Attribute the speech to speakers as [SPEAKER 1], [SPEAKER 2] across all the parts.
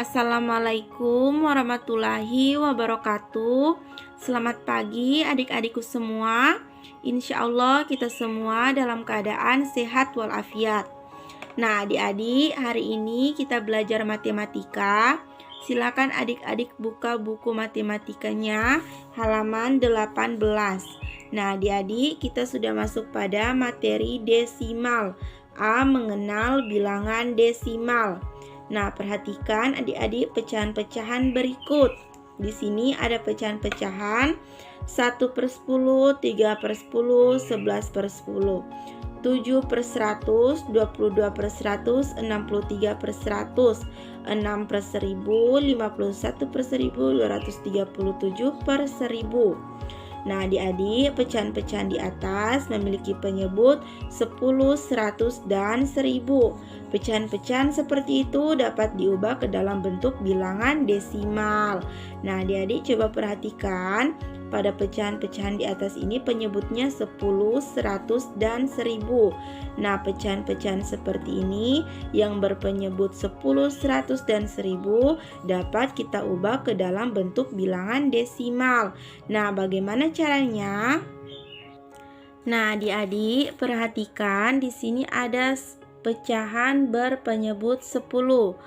[SPEAKER 1] Assalamualaikum warahmatullahi wabarakatuh. Selamat pagi adik-adikku semua. Insya Allah kita semua dalam keadaan sehat walafiat. Nah adik-adik, hari ini kita belajar matematika. Silakan adik-adik buka buku matematikanya halaman 18. Nah adik-adik, kita sudah masuk pada materi desimal. A. Mengenal bilangan desimal. Nah, perhatikan adik-adik pecahan-pecahan berikut. Di sini ada pecahan-pecahan 1/10, 3/10, 11/10, 7/100, 22/100, 63/100, 6/1000, 51/1000, 237/1000. Nah, adik-adik, pecahan-pecahan di atas memiliki penyebut 10, 100, dan 1000. Pecahan-pecahan seperti itu dapat diubah ke dalam bentuk bilangan desimal. Nah, adik-adik coba perhatikan pada pecahan-pecahan di atas ini penyebutnya 10, 100, dan 1000. Nah, pecahan-pecahan seperti ini yang berpenyebut 10, 100, dan 1000 dapat kita ubah ke dalam bentuk bilangan desimal. Nah, bagaimana caranya? Nah, adik-adik perhatikan di sini ada pecahan berpenyebut 10.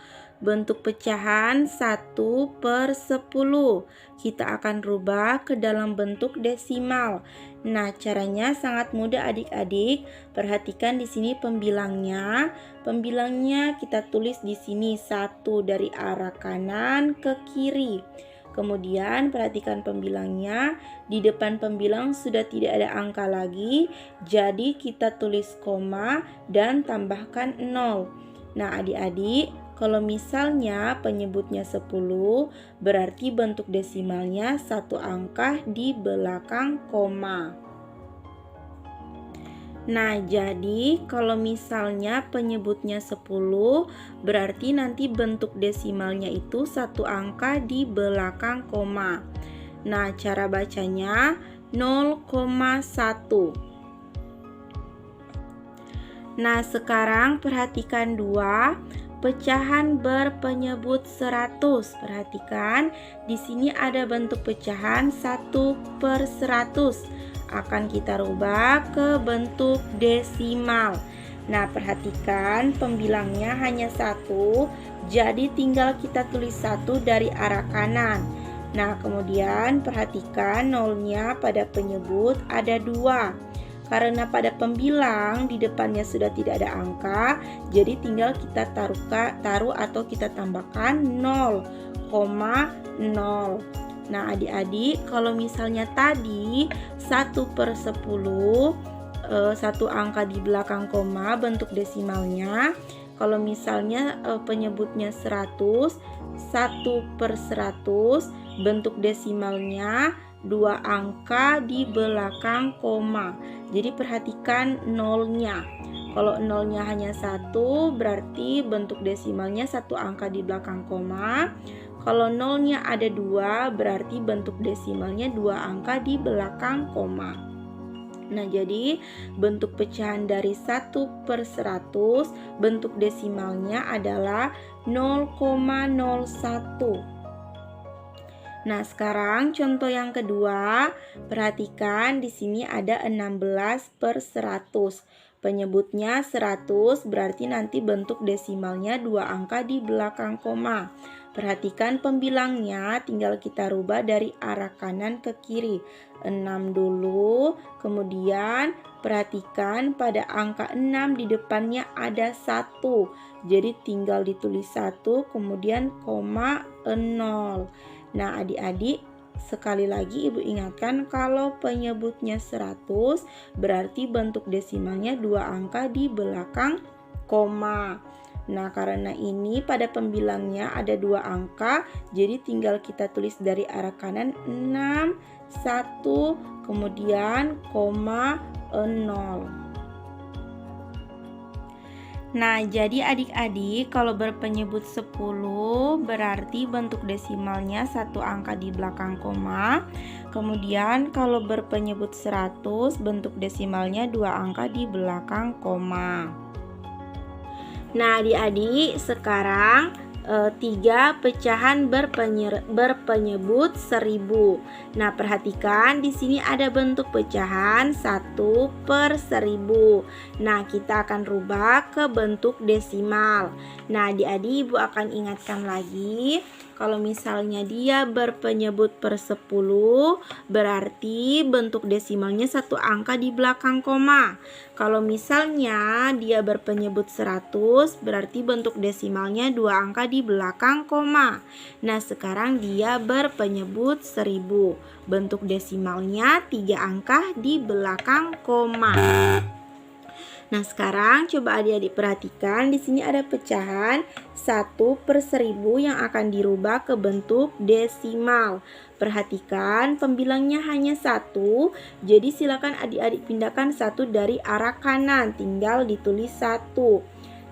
[SPEAKER 1] Bentuk pecahan 1/10. Kita akan rubah ke dalam bentuk desimal. Nah, caranya sangat mudah adik-adik. Perhatikan di sini pembilangnya. Pembilangnya kita tulis di sini 1 dari arah kanan ke kiri. Kemudian perhatikan pembilangnya. Di depan pembilang sudah tidak ada angka lagi. Jadi kita tulis koma dan tambahkan 0. Nah, adik-adik, kalau misalnya penyebutnya 10, berarti bentuk desimalnya satu angka di belakang koma. Nah, jadi kalau misalnya penyebutnya 10, berarti nanti bentuk desimalnya itu satu angka di belakang koma. Nah, cara bacanya 0,1. Nah, sekarang perhatikan 2 pecahan berpenyebut 100. Perhatikan, di sini ada bentuk pecahan 1/100. Akan kita rubah ke bentuk desimal. Nah, perhatikan pembilangnya hanya 1, jadi tinggal kita tulis 1 dari arah kanan. Nah, kemudian perhatikan nolnya pada penyebut ada 2. Karena pada pembilang di depannya sudah tidak ada angka, jadi tinggal kita taruh atau kita tambahkan 0,0. Nah, adik-adik, kalau misalnya tadi 1/10, satu angka di belakang koma bentuk desimalnya. Kalau misalnya penyebutnya 100, 1/100 bentuk desimalnya 2 angka di belakang koma. Jadi perhatikan nolnya. Kalau nolnya hanya 1, berarti bentuk desimalnya 1 angka di belakang koma. Kalau nolnya ada 2, berarti bentuk desimalnya 2 angka di belakang koma. Nah, jadi bentuk pecahan dari 1/100, bentuk desimalnya adalah 0,01. Nah, sekarang contoh yang kedua, perhatikan di sini ada 16/100. Penyebutnya 100, berarti nanti bentuk desimalnya 2 angka di belakang koma. Perhatikan pembilangnya, tinggal kita rubah dari arah kanan ke kiri. 6 dulu, kemudian perhatikan pada angka 6 di depannya ada 1. Jadi tinggal ditulis 1, kemudian koma 0. Nah, adik-adik, sekali lagi ibu ingatkan kalau penyebutnya 100 berarti bentuk desimalnya 2 angka di belakang koma. Nah, karena ini pada pembilangnya ada 2 angka, jadi tinggal kita tulis dari arah kanan 6, 1, kemudian koma 0. Nah, jadi adik-adik, kalau berpenyebut 10 berarti bentuk desimalnya 1 angka di belakang koma. Kemudian kalau berpenyebut 100 bentuk desimalnya 2 angka di belakang koma. Nah, adik-adik, sekarang 3 pecahan berpenyebut 1000. Nah, perhatikan di sini ada bentuk pecahan 1/1000. Nah, kita akan rubah ke bentuk desimal. Nah, adik-adik ibu akan ingatkan lagi, kalau misalnya dia berpenyebut per 10, berarti bentuk desimalnya satu angka di belakang koma. Kalau misalnya dia berpenyebut 100, berarti bentuk desimalnya 2 angka di belakang koma. Nah, sekarang dia berpenyebut 1000. Bentuk desimalnya 3 angka di belakang koma. Nah, sekarang coba adik-adik perhatikan, di sini ada pecahan 1/1000 yang akan dirubah ke bentuk desimal. Perhatikan pembilangnya hanya 1, jadi silakan adik-adik pindahkan 1 dari arah kanan, tinggal ditulis 1.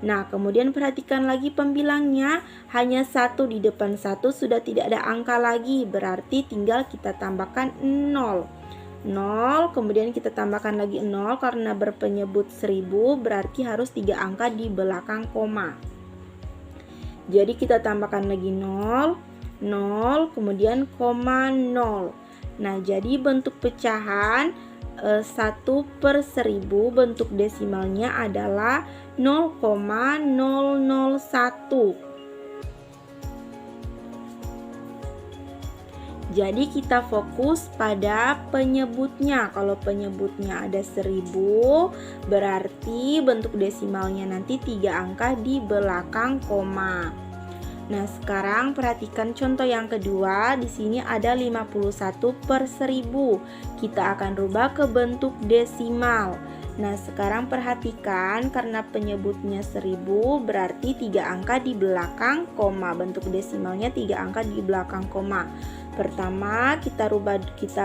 [SPEAKER 1] Nah, kemudian perhatikan lagi pembilangnya hanya 1, di depan 1 sudah tidak ada angka lagi, berarti tinggal kita tambahkan 0. 0, kemudian kita tambahkan lagi 0 karena berpenyebut 1000, berarti harus 3 angka di belakang koma. Jadi kita tambahkan lagi 0, 0, kemudian koma 0. Nah, jadi bentuk pecahan 1/1000 bentuk desimalnya adalah 0,001. Jadi kita fokus pada penyebutnya. Kalau penyebutnya ada 1000, berarti bentuk desimalnya nanti 3 angka di belakang koma. Nah, sekarang perhatikan contoh yang kedua. Di sini ada 51/1000. Kita akan rubah ke bentuk desimal. Nah, sekarang perhatikan karena penyebutnya 1000, berarti 3 angka di belakang koma. Bentuk desimalnya 3 angka di belakang koma. Pertama, kita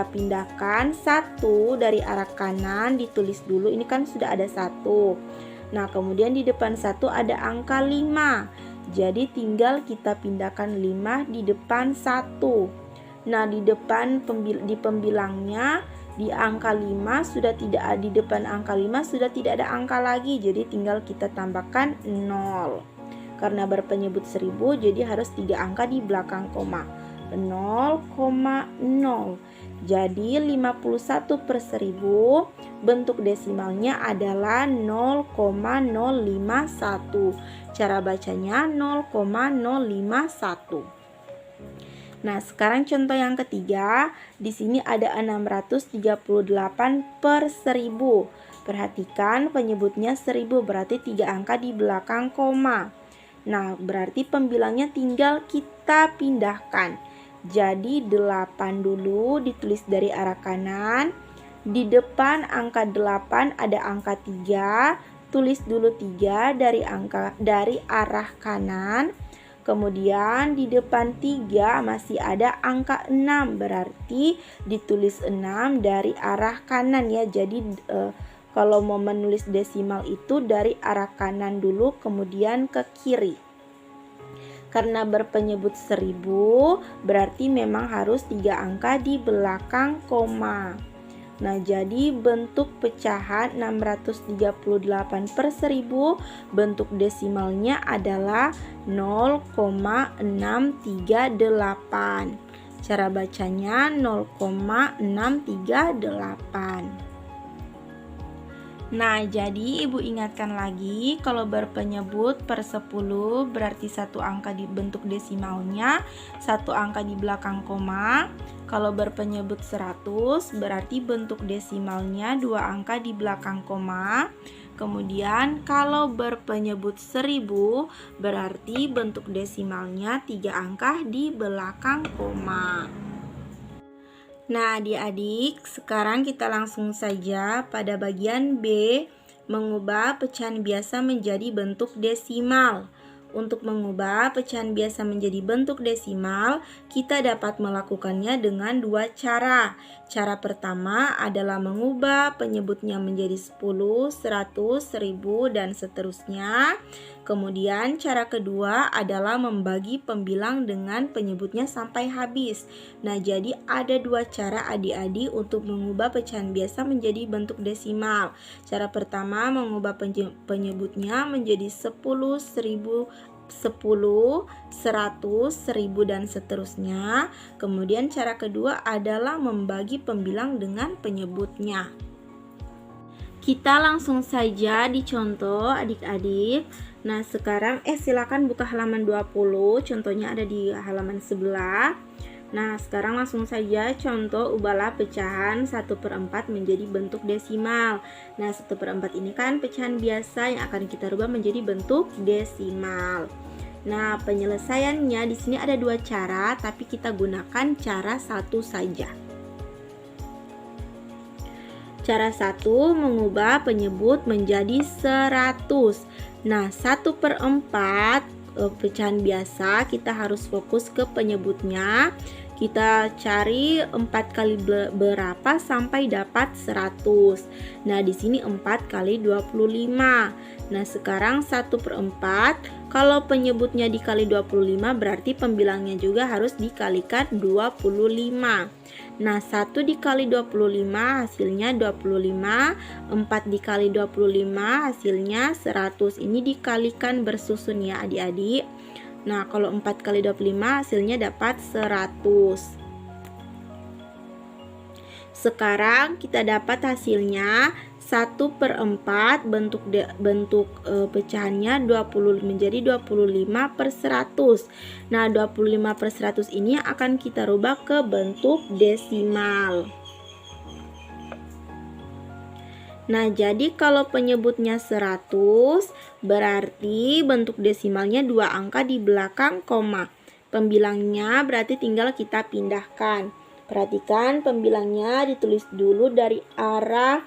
[SPEAKER 1] pindahkan 1 dari arah kanan, ditulis dulu. Ini kan sudah ada 1. Nah, kemudian di depan 1 ada angka 5. Jadi tinggal kita pindahkan 5 di depan 1. Nah, di pembilangnya di angka 5 sudah tidak ada, di depan angka 5 sudah tidak ada angka lagi. Jadi tinggal kita tambahkan 0. Karena berpenyebut 1000, jadi harus 3 angka di belakang koma. 0,0. Jadi 51/1000 bentuk desimalnya adalah 0,051. Cara bacanya 0,051. Nah, sekarang contoh yang ketiga. Di sini ada 638/1000. Perhatikan penyebutnya 1000, berarti 3 angka di belakang koma. Nah, berarti pembilangnya tinggal kita pindahkan. Jadi 8 dulu ditulis dari arah kanan. Di depan angka 8 ada angka 3. Tulis dulu 3 dari arah kanan. Kemudian di depan 3 masih ada angka 6. Berarti ditulis 6 dari arah kanan ya. Jadi kalau mau menulis desimal itu dari arah kanan dulu kemudian ke kiri. Karena berpenyebut 1000, berarti memang harus 3 angka di belakang koma. Nah, jadi bentuk pecahan 638/1000 bentuk desimalnya adalah 0,638. Cara bacanya 0,638. Nah, jadi ibu ingatkan lagi, kalau berpenyebut per 10 berarti 1 angka di bentuk desimalnya, 1 angka di belakang koma. Kalau berpenyebut 100 berarti bentuk desimalnya 2 angka di belakang koma. Kemudian kalau berpenyebut 1000 berarti bentuk desimalnya 3 angka di belakang koma. Nah, adik-adik, sekarang kita langsung saja pada bagian B, mengubah pecahan biasa menjadi bentuk desimal. Untuk mengubah pecahan biasa menjadi bentuk desimal, kita dapat melakukannya dengan 2 cara. Cara pertama adalah mengubah penyebutnya menjadi 10, 100, 1000, dan seterusnya. Kemudian cara kedua adalah membagi pembilang dengan penyebutnya sampai habis. Nah, jadi ada 2 cara adik-adik untuk mengubah pecahan biasa menjadi bentuk desimal. Cara pertama mengubah penyebutnya menjadi 10, 1000, 10, 100, 1000 dan seterusnya. Kemudian cara kedua adalah membagi pembilang dengan penyebutnya. Kita langsung saja dicontoh adik-adik. Nah, sekarang silakan buka halaman 20, contohnya ada di halaman sebelah. Nah, sekarang langsung saja contoh ubahlah pecahan 1/4 menjadi bentuk desimal. Nah, 1/4 ini kan pecahan biasa yang akan kita rubah menjadi bentuk desimal. Nah, penyelesaiannya di sini ada dua cara, tapi kita gunakan cara satu saja. Cara satu, mengubah penyebut menjadi 100. Nah, 1/4 pecahan biasa kita harus fokus ke penyebutnya. Kita cari 4 kali berapa sampai dapat 100. Nah, di sini 4 kali 25. Nah, sekarang 1/4, kalau penyebutnya dikali 25 berarti pembilangnya juga harus dikalikan 25. Nah, 1 dikali 25 hasilnya 25, 4 dikali 25 hasilnya 100. Ini dikalikan bersusun ya adik-adik. Nah, kalau 4 kali 25 hasilnya dapat 100. Sekarang kita dapat hasilnya 1/4 bentuk pecahannya 20 menjadi 25/100. Nah, 25/100 ini akan kita rubah ke bentuk desimal. Nah, jadi kalau penyebutnya 100, berarti bentuk desimalnya 2 angka di belakang koma. Pembilangnya berarti tinggal kita pindahkan. Perhatikan pembilangnya ditulis dulu dari arah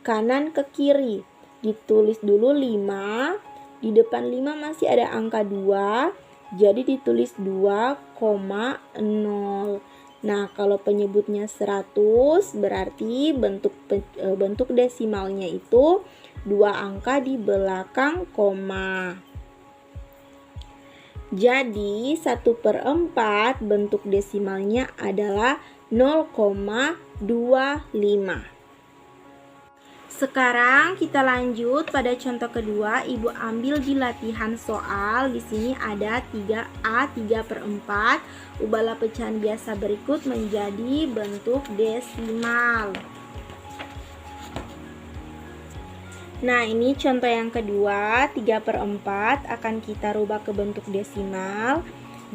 [SPEAKER 1] kanan ke kiri. Ditulis dulu 5, di depan 5 masih ada angka 2, jadi ditulis 2,0. Nah, kalau penyebutnya 100 berarti bentuk desimalnya itu 2 angka di belakang koma. Jadi 1/4 bentuk desimalnya adalah 0,25. Sekarang kita lanjut pada contoh kedua. Ibu ambil di latihan soal. Di sini ada 3A 3/4. Ubahlah pecahan biasa berikut menjadi bentuk desimal. Nah, ini contoh yang kedua, 3/4 akan kita rubah ke bentuk desimal.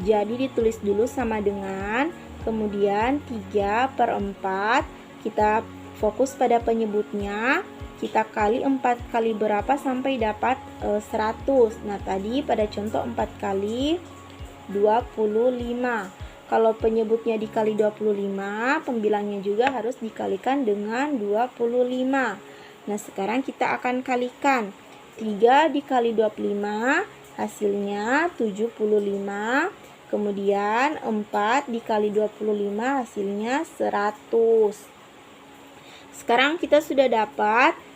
[SPEAKER 1] Jadi ditulis dulu sama dengan, kemudian 3/4 kita fokus pada penyebutnya. Kita kali 4 kali berapa sampai dapat 100. Nah, tadi pada contoh 4 kali 25. Kalau penyebutnya dikali 25, pembilangnya juga harus dikalikan dengan 25. Nah, sekarang kita akan kalikan. 3 dikali 25 hasilnya 75. Kemudian 4 dikali 25 hasilnya 100. Sekarang kita sudah dapat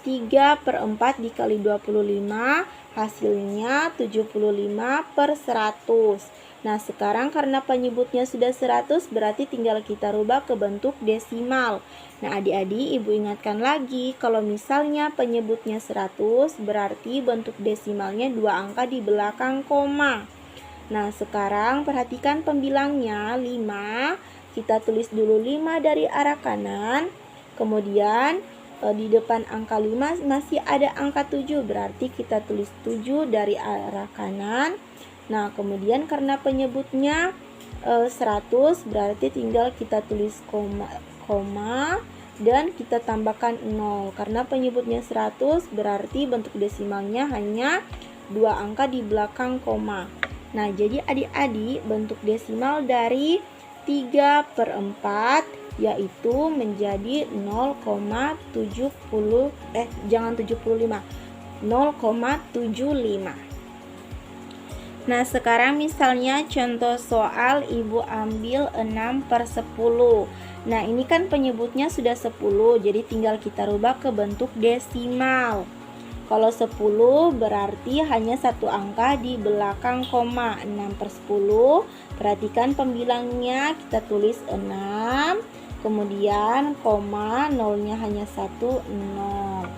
[SPEAKER 1] 3/4 dikali 25 hasilnya 75/100. Nah, sekarang karena penyebutnya sudah 100 berarti tinggal kita rubah ke bentuk desimal. Nah, adik-adik, ibu ingatkan lagi kalau misalnya penyebutnya 100 berarti bentuk desimalnya 2 angka di belakang koma. Nah, sekarang perhatikan pembilangnya 5. Kita tulis dulu 5 dari arah kanan. Kemudian di depan angka 5 masih ada angka 7, berarti kita tulis 7 dari arah kanan. Nah, kemudian karena penyebutnya 100 berarti tinggal kita tulis koma dan kita tambahkan 0. Karena penyebutnya 100 berarti bentuk desimalnya hanya 2 angka di belakang koma. Nah, jadi adik-adik bentuk desimal dari 3/4 yaitu menjadi 0,75. Nah, sekarang misalnya contoh soal ibu ambil 6/10. Nah, ini kan penyebutnya sudah 10, jadi tinggal kita rubah ke bentuk desimal. Kalau 10 berarti hanya satu angka di belakang koma. 6/10. Perhatikan pembilangnya, kita tulis 6. Kemudian koma, nolnya hanya 1, 0.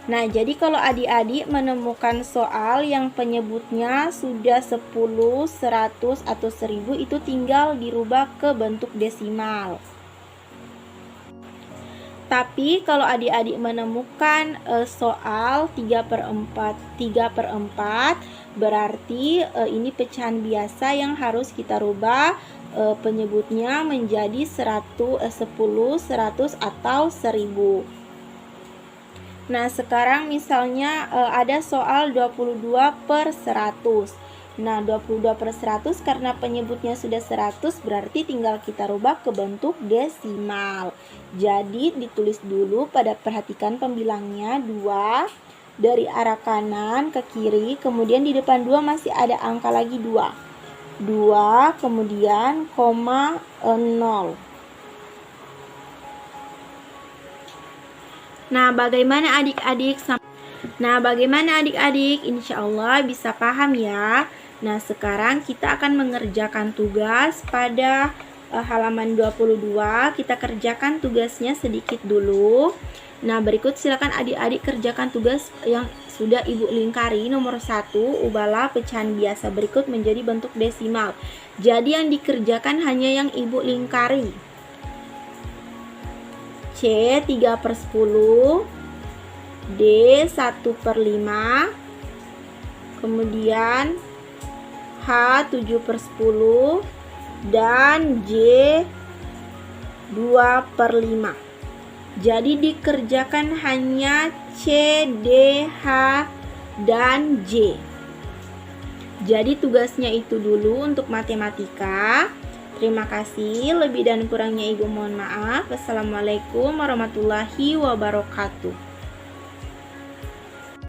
[SPEAKER 1] Nah, jadi kalau adik-adik menemukan soal yang penyebutnya sudah 10, 100, atau 1000, itu tinggal dirubah ke bentuk desimal. Tapi kalau adik-adik menemukan soal 3/4, berarti ini pecahan biasa yang harus kita rubah penyebutnya menjadi 10, 100, atau 1000. Nah, sekarang misalnya ada soal 22/100. Nah, 22/100 karena penyebutnya sudah 100, berarti tinggal kita rubah ke bentuk desimal. Jadi ditulis dulu, perhatikan pembilangnya 2 dari arah kanan ke kiri, kemudian di depan 2 masih ada angka lagi 2. 2 kemudian koma 0. Nah, bagaimana adik-adik? Insya Allah bisa paham ya. Nah, sekarang kita akan mengerjakan tugas pada halaman 22. Kita kerjakan tugasnya sedikit dulu. Nah, berikut silakan adik-adik kerjakan tugas yang sudah Ibu lingkari. Nomor 1, ubahlah pecahan biasa berikut menjadi bentuk desimal. Jadi yang dikerjakan hanya yang Ibu lingkari. C 3/10, D 1/5, kemudian H 7/10, dan J 2/5. Jadi dikerjakan hanya C, D, H, dan J. Jadi tugasnya itu dulu untuk matematika. Terima kasih, lebih dan kurangnya Ibu mohon maaf. Wassalamualaikum warahmatullahi wabarakatuh.